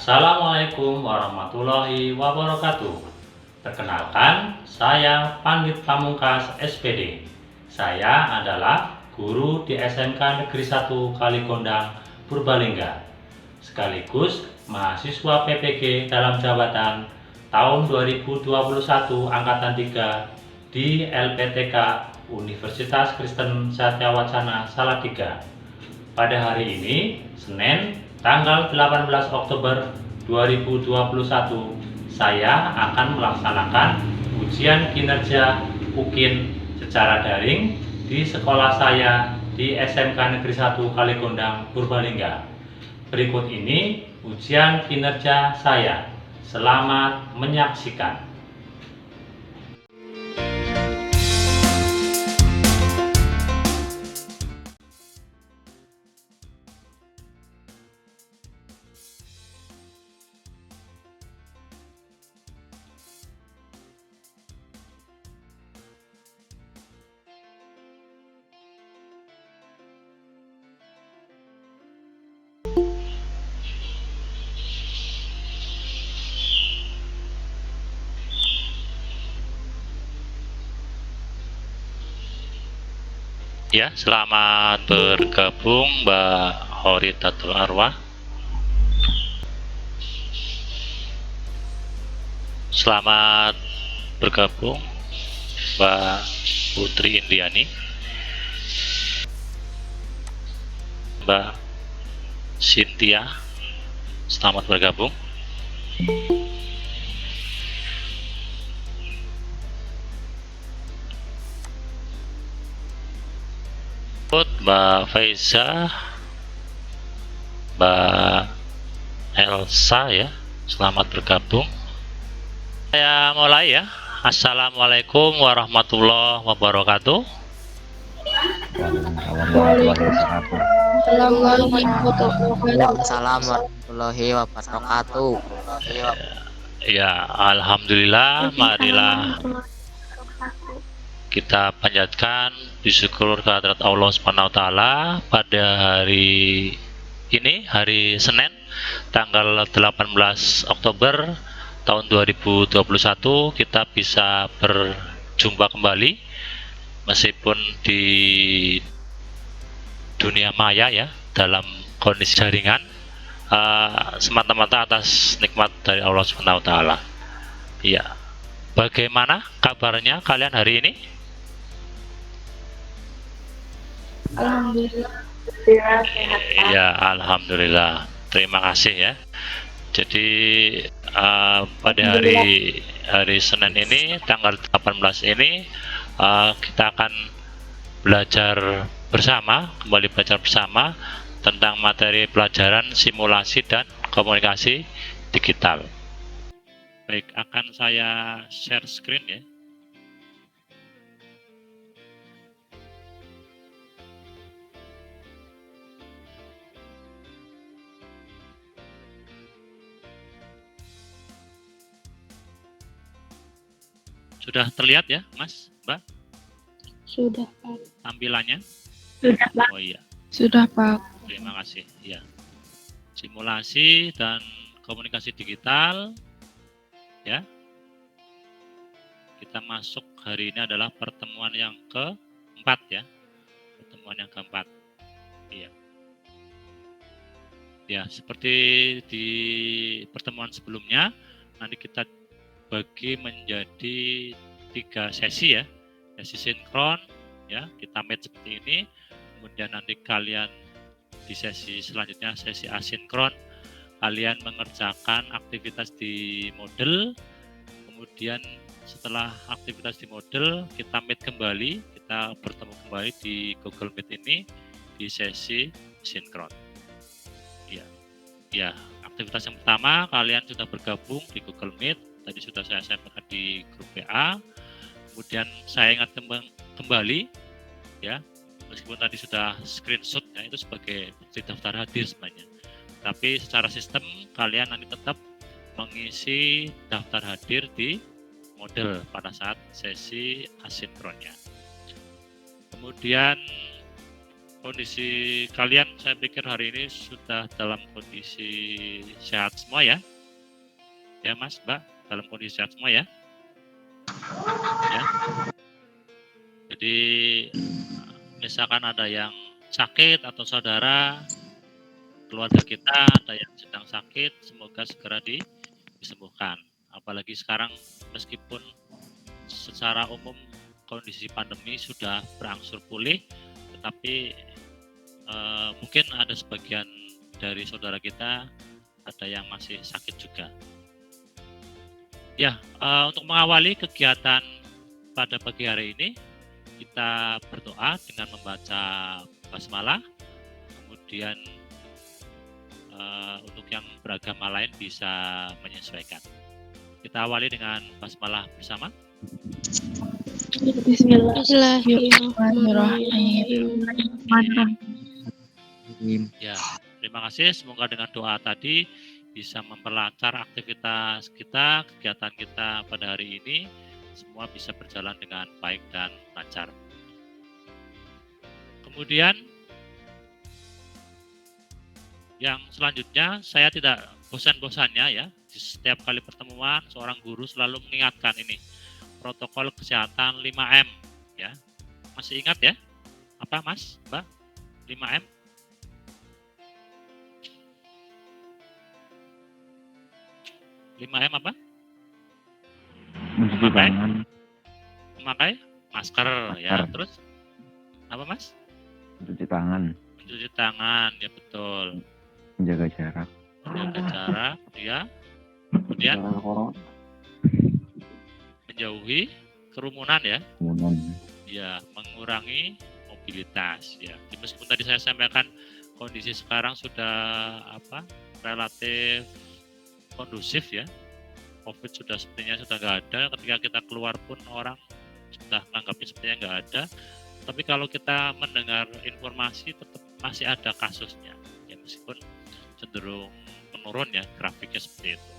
Assalamualaikum warahmatullahi wabarakatuh. Perkenalkan, saya Pandit Pamungkas SPD. Saya adalah guru di SMK Negeri 1 Kalikondang, Purbalingga, sekaligus mahasiswa PPG dalam jabatan tahun 2021 Angkatan 3 di LPTK Universitas Kristen Satyawacana Salatiga. Pada hari ini, Senin, tanggal 18 Oktober 2021, saya akan melaksanakan ujian kinerja UKIN secara daring di sekolah saya di SMK Negeri 1 Kalikondang, Purbalingga. Berikut ini ujian kinerja saya. Selamat menyaksikan. Ya, selamat bergabung Mbak Horitatul Arwah. Selamat bergabung Mbak Putri Indiani, Mbak Cynthia, selamat bergabung. Mbak Faiza, Mbak Elsa ya, selamat bergabung. Saya mulai ya. Assalamualaikum warahmatullahi wabarakatuh. Waalaikumsalam warahmatullahi wabarakatuh. Ya, alhamdulillah, marilah kita panjatkan bersyukur kehadirat Allah Subhanahu wa taala pada hari ini, hari Senin, tanggal 18 Oktober tahun 2021, kita bisa berjumpa kembali meskipun di dunia maya ya, dalam kondisi jaringan, semata-mata atas nikmat dari Allah Subhanahu wa taala. Ya. Bagaimana kabarnya kalian hari ini? Alhamdulillah. Ya, alhamdulillah. Terima kasih ya. Jadi pada hari Senin ini, tanggal 18 ini, kita akan kembali belajar bersama tentang materi pelajaran simulasi dan komunikasi digital. Baik, akan saya share screen ya. Sudah terlihat ya, Mas, Mbak? Sudah, Pak. Tampilannya? Sudah, Pak. Oh iya. Sudah, Pak. Terima kasih. Ya. Simulasi dan komunikasi digital. Ya. Kita masuk hari ini adalah pertemuan yang keempat ya. Pertemuan yang keempat. Iya. Ya, seperti di pertemuan sebelumnya, nanti kita bagi menjadi 3 sesi ya. Sesi sinkron ya, kita meet seperti ini. Kemudian nanti kalian di sesi selanjutnya, sesi asinkron, kalian mengerjakan aktivitas di Moodle. Kemudian setelah aktivitas di Moodle, kita meet kembali, kita bertemu kembali di Google Meet ini di sesi sinkron. Ya, aktivitas yang pertama, kalian sudah bergabung di Google Meet. Tadi sudah saya sampaikan di grup WA. Kemudian saya ingat kembali ya, meskipun tadi sudah screenshot ya, itu sebagai bukti daftar hadir sebenarnya. Tapi secara sistem kalian nanti tetap mengisi daftar hadir di Moodle pada saat sesi asinkronnya. Kemudian kondisi kalian saya pikir hari ini sudah dalam kondisi sehat semua ya. Ya Mas, Mbak, dalam kondisi sehat semua ya. Ya. Jadi misalkan ada yang sakit atau saudara keluarga kita ada yang sedang sakit, semoga segera disembuhkan. Apalagi sekarang meskipun secara umum kondisi pandemi sudah berangsur pulih, tetapi mungkin ada sebagian dari saudara kita ada yang masih sakit juga. Ya, untuk mengawali kegiatan pada pagi hari ini, kita berdoa dengan membaca basmalah, kemudian untuk yang beragama lain bisa menyesuaikan. Kita awali dengan basmalah bersama. Bismillahirrahmanirrahim. Ya, terima kasih. Semoga dengan doa tadi bisa memperlancar aktivitas kita, kegiatan kita pada hari ini, semua bisa berjalan dengan baik dan lancar. Kemudian yang selanjutnya, saya tidak bosan-bosannya ya, di setiap kali pertemuan seorang guru selalu mengingatkan ini, protokol kesehatan 5M ya. Masih ingat ya? Apa Mas, Mbak? 5M? 5M apa? Mencuci tangan, Memakai masker ya. Terus apa Mas? mencuci tangan, Mencuci tangan ya, betul. menjaga jarak. Menjaga jarak ya. Kemudian menjauhi kerumunan ya. Kemudian Ya, mengurangi mobilitas ya. Meskipun tadi saya sampaikan kondisi sekarang sudah relatif kondusif ya. COVID sudah sepertinya sudah nggak ada. Ketika kita keluar pun orang sudah menganggapnya sepertinya nggak ada. Tapi kalau kita mendengar informasi tetap masih ada kasusnya. Ya, meskipun cenderung menurun ya grafiknya seperti itu.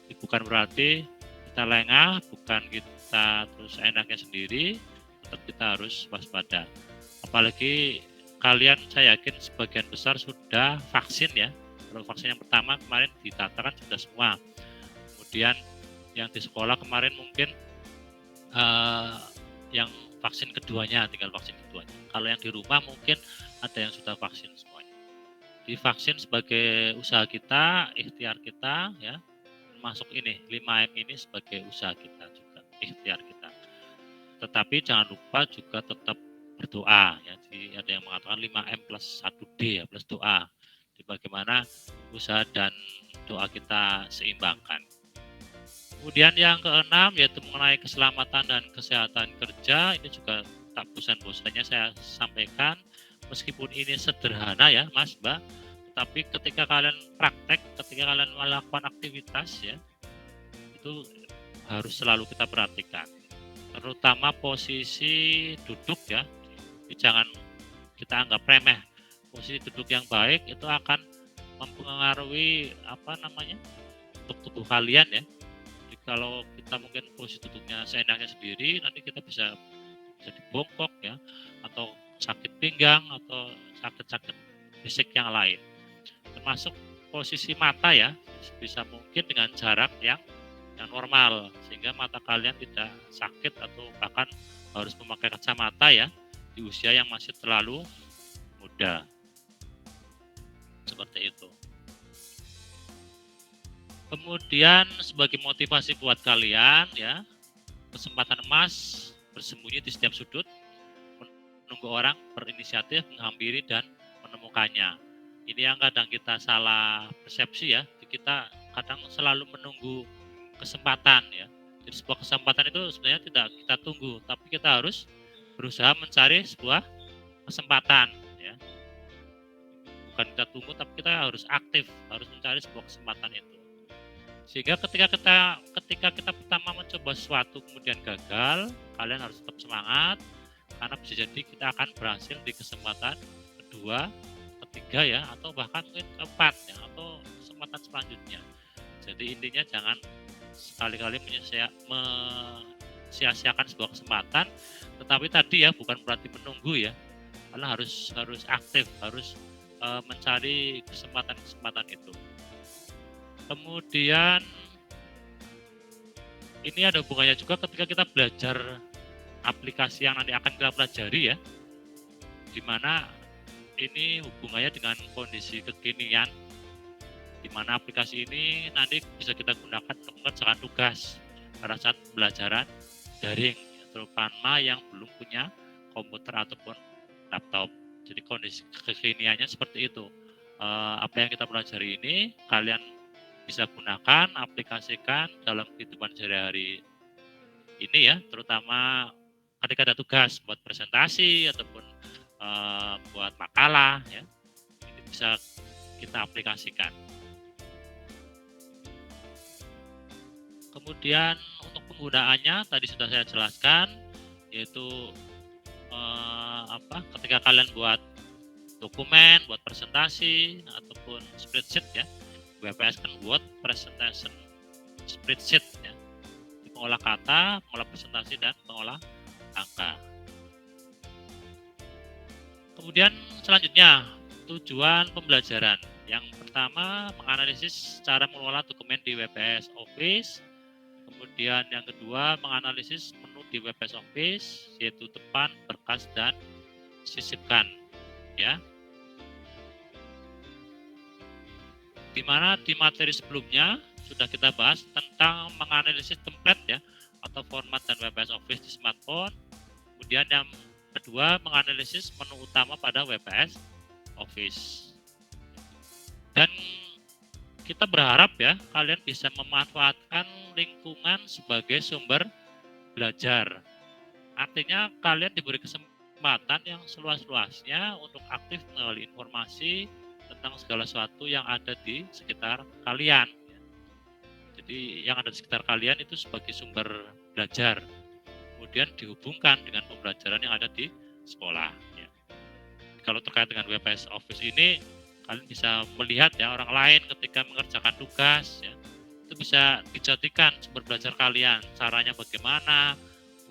Jadi bukan berarti kita lengah, bukan kita terus enaknya sendiri, tetap kita harus waspada. Apalagi kalian, saya yakin sebagian besar sudah vaksin ya. Kalau vaksin yang pertama kemarin ditatakan sudah semua. Kemudian yang di sekolah kemarin mungkin yang vaksin keduanya, tinggal vaksin keduanya. Kalau yang di rumah mungkin ada yang sudah vaksin semuanya. Divaksin sebagai usaha kita, ikhtiar kita ya, termasuk ini 5M ini sebagai usaha kita juga, ikhtiar kita. Tetapi jangan lupa juga tetap berdoa ya. Jadi ada yang mengatakan 5M plus 1D ya, plus doa. Jadi bagaimana usaha dan doa kita seimbangkan. Kemudian yang keenam yaitu mengenai keselamatan dan kesehatan kerja, ini juga tak bosan-bosannya saya sampaikan, meskipun ini sederhana ya Mas, Mbak, tetapi ketika kalian praktek, ketika kalian melakukan aktivitas ya, itu harus selalu kita perhatikan, terutama posisi duduk ya. Jadi jangan kita anggap remeh. Posisi duduk yang baik itu akan mempengaruhi untuk tubuh kalian ya. Jadi kalau kita mungkin posisi duduknya seenaknya sendiri, nanti kita bisa dibongkok ya, atau sakit pinggang atau sakit-sakit fisik yang lain. Termasuk posisi mata ya, bisa mungkin dengan jarak yang normal sehingga mata kalian tidak sakit atau bahkan harus memakai kacamata ya di usia yang masih terlalu muda. Seperti itu. Kemudian sebagai motivasi buat kalian ya, kesempatan emas bersembunyi di setiap sudut, menunggu orang berinisiatif menghampiri dan menemukannya. Ini yang kadang kita salah persepsi ya, kita kadang selalu menunggu kesempatan ya. Jadi sebuah kesempatan itu sebenarnya tidak kita tunggu, tapi kita harus berusaha mencari sebuah kesempatan ya. Bukan kita tunggu, tapi kita harus aktif, harus mencari sebuah kesempatan itu. Sehingga ketika kita pertama mencoba sesuatu kemudian gagal, kalian harus tetap semangat karena bisa jadi kita akan berhasil di kesempatan kedua, ketiga ya, atau bahkan mungkin keempat ya, atau kesempatan selanjutnya. Jadi intinya jangan sekali-kali sia-siakan sebuah kesempatan, tetapi tadi ya bukan berarti menunggu ya, kalian harus aktif, harus mencari kesempatan-kesempatan itu. Kemudian ini ada hubungannya juga ketika kita belajar aplikasi yang nanti akan kita pelajari ya, di mana ini hubungannya dengan kondisi kekinian, di mana aplikasi ini nanti bisa kita gunakan untuk mengerjakan tugas pada saat pembelajaran daring, terutama yang belum punya komputer ataupun laptop. Jadi kondisi kekiniannya seperti itu. Apa yang kita pelajari ini kalian bisa gunakan, aplikasikan dalam kehidupan sehari-hari ini ya, terutama ketika ada tugas buat presentasi ataupun buat makalah ya, ini bisa kita aplikasikan. Kemudian untuk penggunaannya tadi sudah saya jelaskan, yaitu ketika kalian buat dokumen, buat presentasi ataupun spreadsheet ya. WPS kan buat presentation spreadsheet ya. Pengolah kata, pengolah presentasi dan pengolah angka. Kemudian selanjutnya tujuan pembelajaran. Yang pertama menganalisis cara mengelola dokumen di WPS Office. Kemudian yang kedua menganalisis menu di WPS Office, yaitu depan, berkas dan sisipkan ya. Di mana di materi sebelumnya sudah kita bahas tentang menganalisis template ya atau format dan WPS Office di smartphone. Kemudian yang kedua menganalisis menu utama pada WPS Office. Dan kita berharap ya kalian bisa memanfaatkan lingkungan sebagai sumber belajar. Artinya kalian diberi kesempatan yang seluas-luasnya untuk aktif menggali informasi tentang segala sesuatu yang ada di sekitar kalian. Jadi yang ada di sekitar kalian itu sebagai sumber belajar, kemudian dihubungkan dengan pembelajaran yang ada di sekolah. Ya. Kalau terkait dengan WPS Office ini, kalian bisa melihat ya orang lain ketika mengerjakan tugas, ya, itu bisa dijadikan sumber belajar kalian. Caranya bagaimana,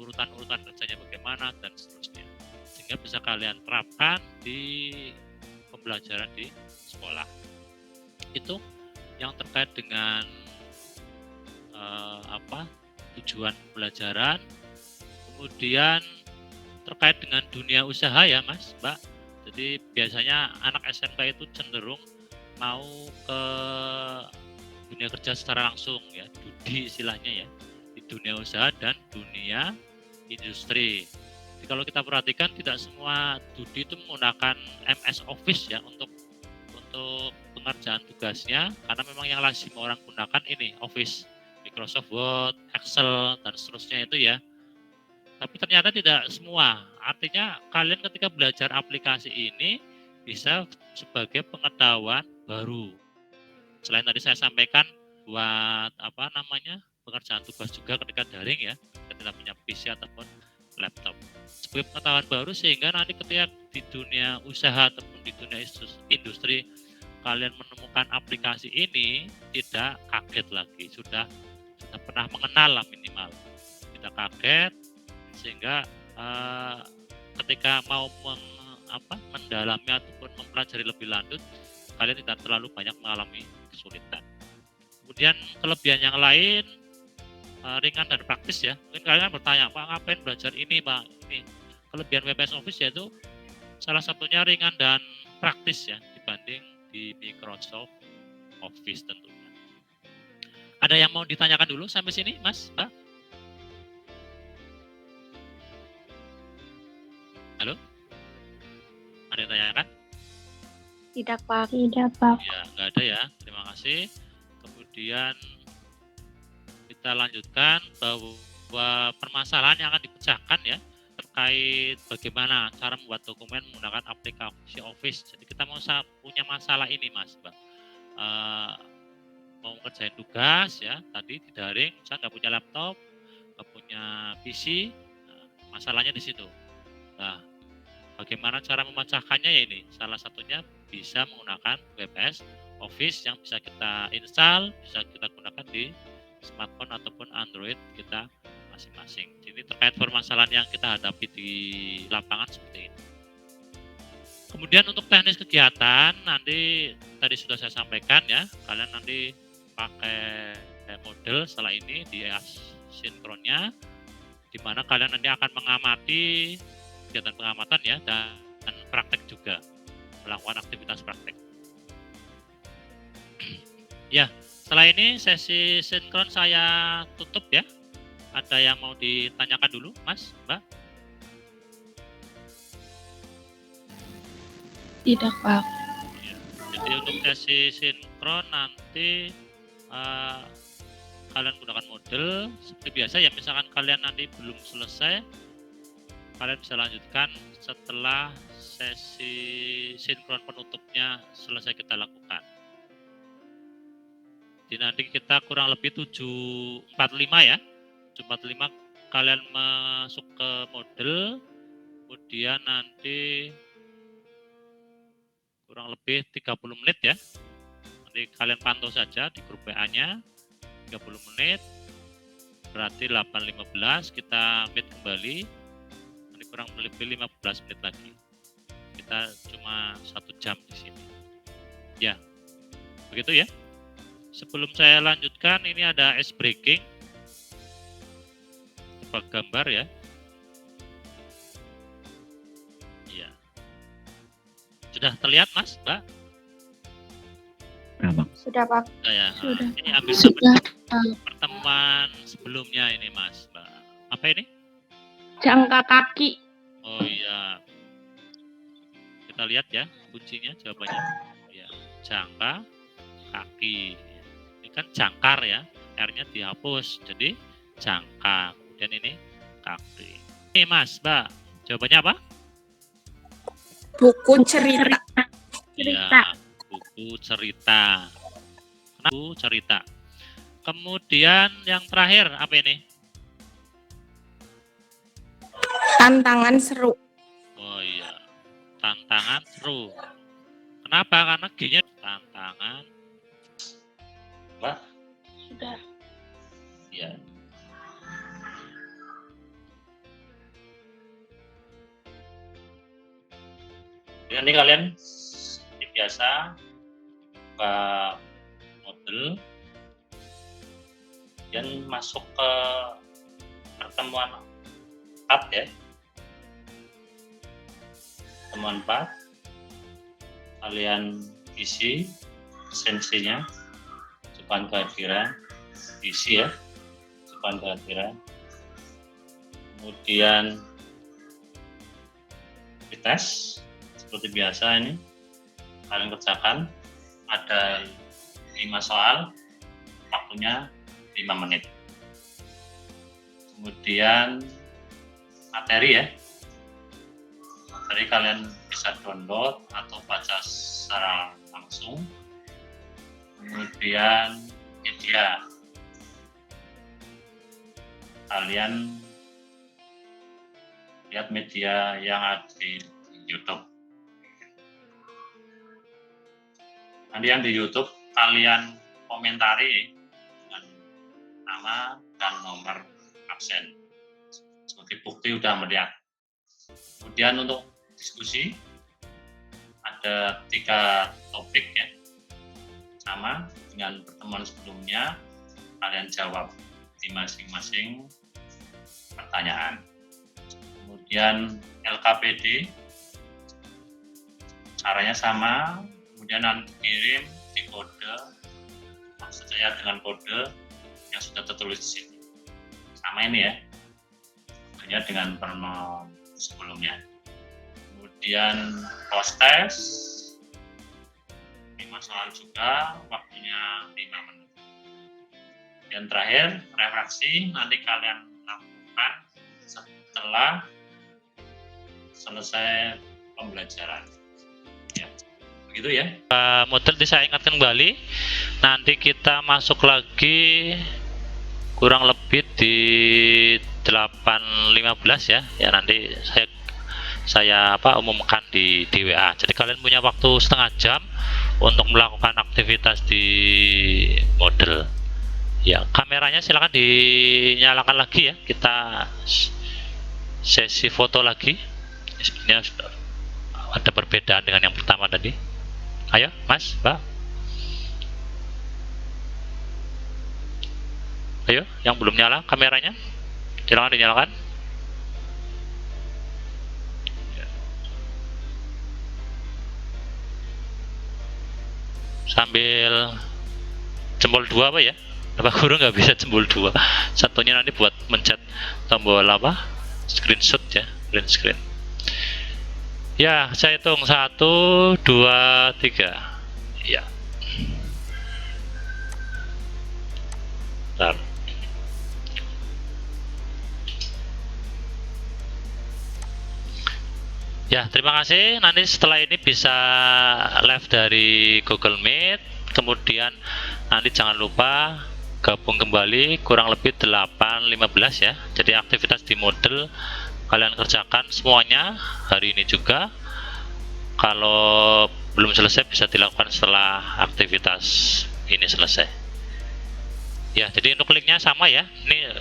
urutan-urutan kerjanya bagaimana, dan seterusnya. Sehingga bisa kalian terapkan di pembelajaran di sekolah. Itu yang terkait dengan tujuan pembelajaran. Kemudian terkait dengan dunia usaha ya Mas, Mbak. Jadi biasanya anak SMK itu cenderung mau ke dunia kerja secara langsung ya, DUDI istilahnya ya, di dunia usaha dan dunia industri. Jadi kalau kita perhatikan tidak semua DUDI itu menggunakan MS Office ya untuk pengerjaan tugasnya, karena memang yang lazim orang gunakan ini Office, Microsoft Word, Excel dan seterusnya itu ya. Tapi ternyata tidak semua. Artinya kalian ketika belajar aplikasi ini bisa sebagai pengetahuan baru. Selain tadi saya sampaikan buat pengerjaan tugas juga ketika daring ya, ketika tidak punya PC ataupun laptop. Sebagai pengetahuan baru sehingga nanti ketika di dunia usaha ataupun di dunia industri kalian menemukan aplikasi ini tidak kaget lagi, sudah pernah mengenal lah minimal, tidak kaget sehingga ketika mau mendalami ataupun mempelajari lebih lanjut kalian tidak terlalu banyak mengalami kesulitan. Kemudian kelebihan yang lain ringan dan praktis ya. Mungkin kalian bertanya, Pak ngapain belajar ini Pak? Ini kelebihan WPS Office yaitu salah satunya ringan dan praktis ya dibanding di Microsoft Office tentunya. Ada yang mau ditanyakan dulu sampai sini Mas, Pak? Halo? Ada yang tanyakan? Tidak, Pak. Tidak, Pak. Ya, nggak ada ya. Terima kasih. Kemudian kita lanjutkan bahwa permasalahan yang akan dipecahkan ya terkait bagaimana cara membuat dokumen menggunakan aplikasi Office. Jadi kita mau punya masalah ini Mas, Mbak. Mau ngerjain tugas ya, tadi di daring, saya nggak punya laptop, nggak punya PC, masalahnya di situ. Nah, bagaimana cara memecahkannya ya ini? Salah satunya bisa menggunakan WPS Office yang bisa kita install, bisa kita gunakan di smartphone ataupun Android kita masing-masing. Jadi terkait permasalahan yang kita hadapi di lapangan seperti ini. Kemudian untuk teknis kegiatan nanti tadi sudah saya sampaikan ya, kalian nanti pakai model setelah ini di asinkronnya, di mana kalian nanti akan mengamati kegiatan pengamatan ya, dan praktek juga, melakukan aktivitas praktek. Ya, setelah ini sesi sinkron saya tutup ya. Ada yang mau ditanyakan dulu, Mas, Mbak? Tidak, Pak. Ya. Jadi untuk sesi sinkron nanti kalian gunakan model seperti biasa ya. Misalkan kalian nanti belum selesai, kalian bisa lanjutkan setelah sesi sinkron penutupnya selesai kita lakukan. Jadi nanti kita kurang lebih 7.45 ya. 7.45 kalian masuk ke model, kemudian nanti kurang lebih 30 menit ya. Nanti kalian pantau saja di grup WA-nya 30 menit. Berarti 8.15 kita meet kembali. Nanti kurang lebih 15 menit lagi. Kita cuma 1 jam di sini. Ya. Begitu ya. Sebelum saya lanjutkan, ini ada ice breaking. Coba gambar ya. Sudah terlihat, Mas, Mbak? Nah, Bang. Sudah, Pak. Ya, Sudah. ini ambil Sudah. pertemuan sebelumnya ini, Mas, Mbak. Apa ini? Jangka kaki. Oh iya. Kita lihat ya kuncinya, jawabannya. Ya, jangka kaki. Ini kan jangkar ya. R-nya dihapus, jadi jangka. Kemudian ini kaki. Ini, Mas, Mbak. Jawabannya apa? Buku cerita. Ya, buku cerita. Buku cerita. Kemudian yang terakhir apa ini? Tantangan seru. Oh iya, tantangan seru. Kenapa? Karena G-nya tantangan. Mbak? Sudah. Iya. Nanti kalian seperti biasa buka model dan masuk ke pertemuan 4 ya. Pertemuan 4 kalian isi esensinya, ucapan kehadiran, isi ya, ucapan kehadiran, kemudian dites seperti biasa. Ini kalian kerjakan, ada 5 soal, waktunya 5 menit. Kemudian materi ya, materi kalian bisa download atau baca secara langsung. Kemudian media, kalian lihat media yang ada di YouTube. Nanti yang di YouTube kalian komentari dengan nama dan nomor absen sebagai bukti udah melihat. Kemudian untuk diskusi ada 3 topik ya, sama dengan pertemuan sebelumnya. Kalian jawab di masing-masing pertanyaan. Kemudian LKPD caranya sama. Kemudian nanti kirim di kode, maksud saya dengan kode yang sudah tertulis di sini. Sama ini ya, hanya dengan pertemuan sebelumnya. Kemudian post test 5 soal juga, waktunya 5 menit. Dan terakhir refleksi nanti kalian lakukan setelah selesai pembelajaran. Ya. Begitu ya. Model saya ingatkan kembali, nanti kita masuk lagi kurang lebih di 8.15 ya. Ya nanti saya umumkan di WA. Jadi kalian punya waktu setengah jam untuk melakukan aktivitas di model. Ya, kameranya silakan dinyalakan lagi ya. Kita sesi foto lagi. Sebenarnya sudah ada ada perbedaan dengan yang pertama tadi? Ayo, Mas, Mbak. Ayo, yang belum nyala kameranya, silakan dinyalakan. Sambil jempol 2 apa ya? Bapak guru nggak bisa jempol 2. Satunya nanti buat mencet tombol apa? Screenshot ya, green screen. Ya, saya hitung 1, 2, 3. Ya. Bentar. Ya, terima kasih. Nanti setelah ini bisa live dari Google Meet. Kemudian nanti jangan lupa gabung kembali kurang lebih 8.15 ya. Jadi aktivitas di Moodle kalian kerjakan semuanya hari ini juga. Kalau belum selesai bisa dilakukan setelah aktivitas ini selesai. Ya, jadi untuk linknya sama ya. Ini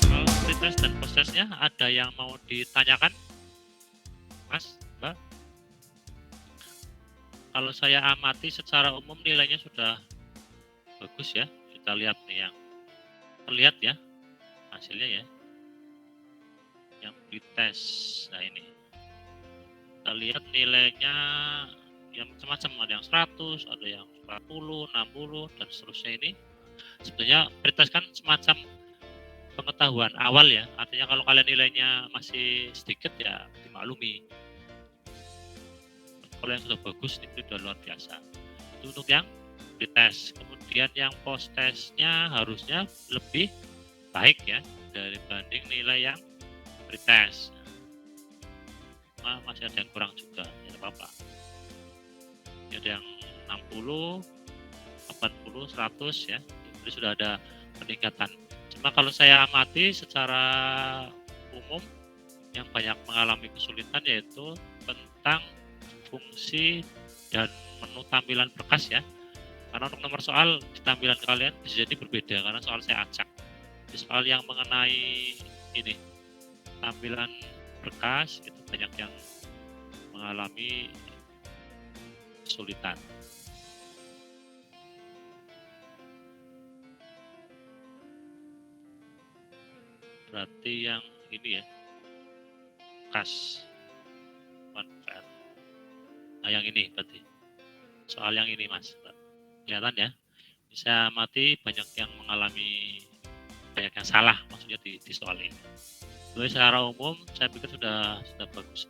Kalau pretest dan postestnya ada yang mau ditanyakan, Mas, Mbak? Kalau saya amati secara umum nilainya sudah bagus ya. Kita lihat nih yang terlihat ya hasilnya ya. Yang pretest, nah ini. Kita lihat nilainya yang macam-macam, ada yang 100, ada yang 40, 60 dan seterusnya ini. Sebenarnya pretest kan semacam pengetahuan awal ya, artinya kalau kalian nilainya masih sedikit ya dimaklumi. Kalau yang sudah bagus itu sudah luar biasa. Itu untuk yang pretest. Kemudian yang post testnya harusnya lebih baik ya dibanding nilai yang pretest. Masih ada yang kurang juga, ya apa-apa. Ada yang 60, 80, 100 ya. Jadi sudah ada peningkatan. Cuma kalau saya amati secara umum yang banyak mengalami kesulitan yaitu tentang fungsi dan menu tampilan berkas ya. Karena untuk nomor soal di tampilan kalian bisa jadi berbeda karena soal saya acak. Di soal yang mengenai ini tampilan berkas itu banyak yang mengalami kesulitan. Berarti yang ini ya, kas convert. Nah yang ini berarti soal yang ini Mas, kelihatan ya. Saya amati banyak yang mengalami, banyak yang salah maksudnya di soal ini. Jadi secara umum saya pikir sudah bagus.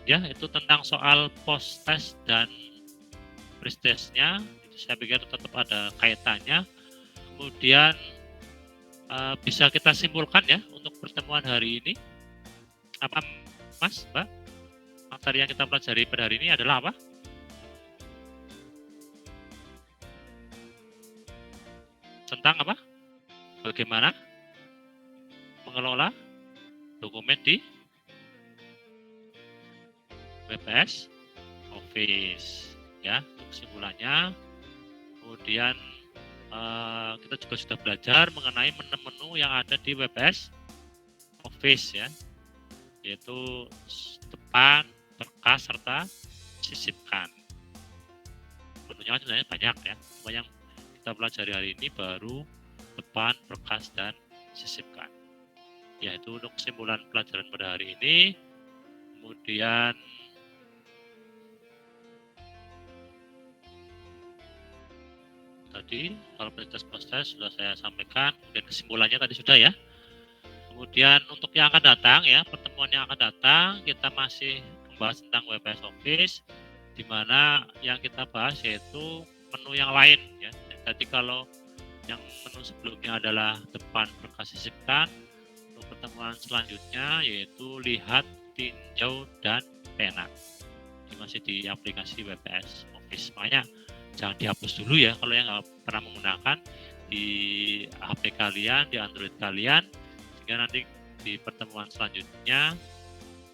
Ya itu tentang soal post test dan pre-testnya, itu saya pikir tetap ada kaitannya. Kemudian bisa kita simpulkan ya untuk pertemuan hari ini. Apa Mas, Mbak? Materi yang kita pelajari pada hari ini adalah apa? Tentang apa? Bagaimana mengelola dokumen di WPS Office ya, untuk kesimpulannya. Kemudian kita juga sudah belajar mengenai menu-menu yang ada di WPS Office ya, yaitu depan, berkas, serta sisipkan. Menunya sebenarnya banyak ya, cuma yang kita pelajari hari ini baru depan, berkas, dan sisipkan. Yaitu untuk kesimpulan pelajaran pada hari ini. Kemudian tadi kalau proses sudah saya sampaikan, kemudian kesimpulannya tadi sudah ya. Kemudian untuk yang akan datang ya, pertemuan yang akan datang kita masih membahas tentang WPS Office, di mana yang kita bahas yaitu menu yang lain ya. Jadi kalau yang menu sebelumnya adalah depan, berkas, sisipkan, untuk pertemuan selanjutnya yaitu lihat, tinjau, dan pena. Ini masih di aplikasi WPS Office. Makanya jangan dihapus dulu ya kalau yang nggak pernah menggunakan di HP kalian, di Android kalian, sehingga nanti di pertemuan selanjutnya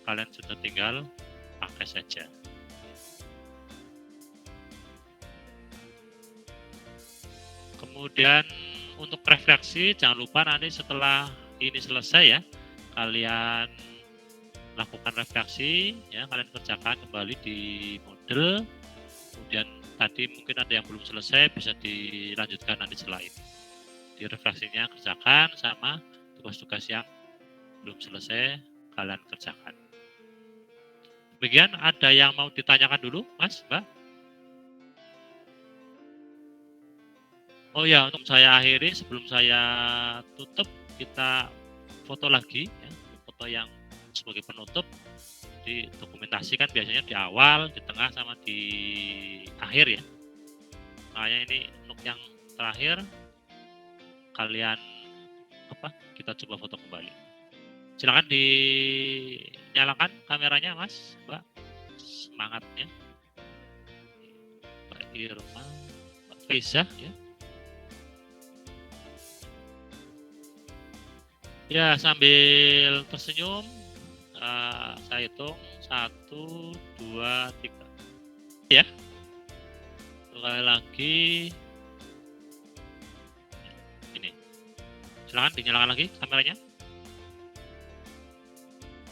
kalian sudah tinggal pakai saja. Kemudian untuk refleksi jangan lupa nanti setelah ini selesai ya, kalian lakukan refleksi ya, kalian kerjakan kembali di model. Kemudian tadi mungkin ada yang belum selesai, bisa dilanjutkan nanti setelah ini. Di refleksinya kerjakan, sama tugas-tugas yang belum selesai kalian kerjakan. Demikian, ada yang mau ditanyakan dulu, Mas, Mbak? Oh ya, untuk saya akhiri, sebelum saya tutup, kita foto lagi, ya, foto yang sebagai penutup. Jadi dokumentasi kan biasanya di awal, di tengah, sama di akhir ya. Makanya ini untuk yang terakhir kalian kita coba foto kembali. Silakan dinyalakan kameranya, Mas, Mbak. Semangatnya. Mbak Irma, Mbak Faiza ya. Ya, sambil tersenyum, saya hitung 1, 2, 3. Ya. Sekali lagi. Ini. Silakan dinyalakan lagi kameranya.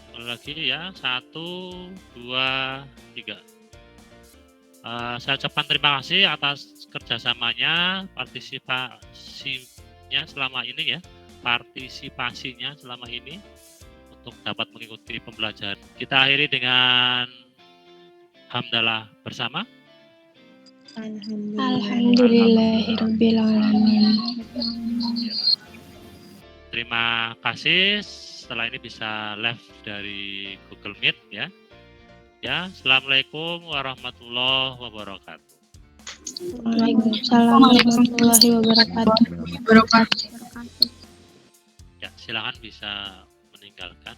Sekali lagi ya, 1, 2, 3. Saya ucapkan terima kasih atas kerjasamanya, partisipasinya selama ini ya. Partisipasinya selama ini untuk dapat mengikuti pembelajaran. Kita akhiri dengan hamdalah bersama. Alhamdulillahirobbilalamin. Terima kasih. Setelah ini bisa live dari Google Meet ya. Ya, assalamualaikum warahmatullahi wabarakatuh. Waalaikumsalam warahmatullahi wabarakatuh. Ya, silakan bisa meninggalkan.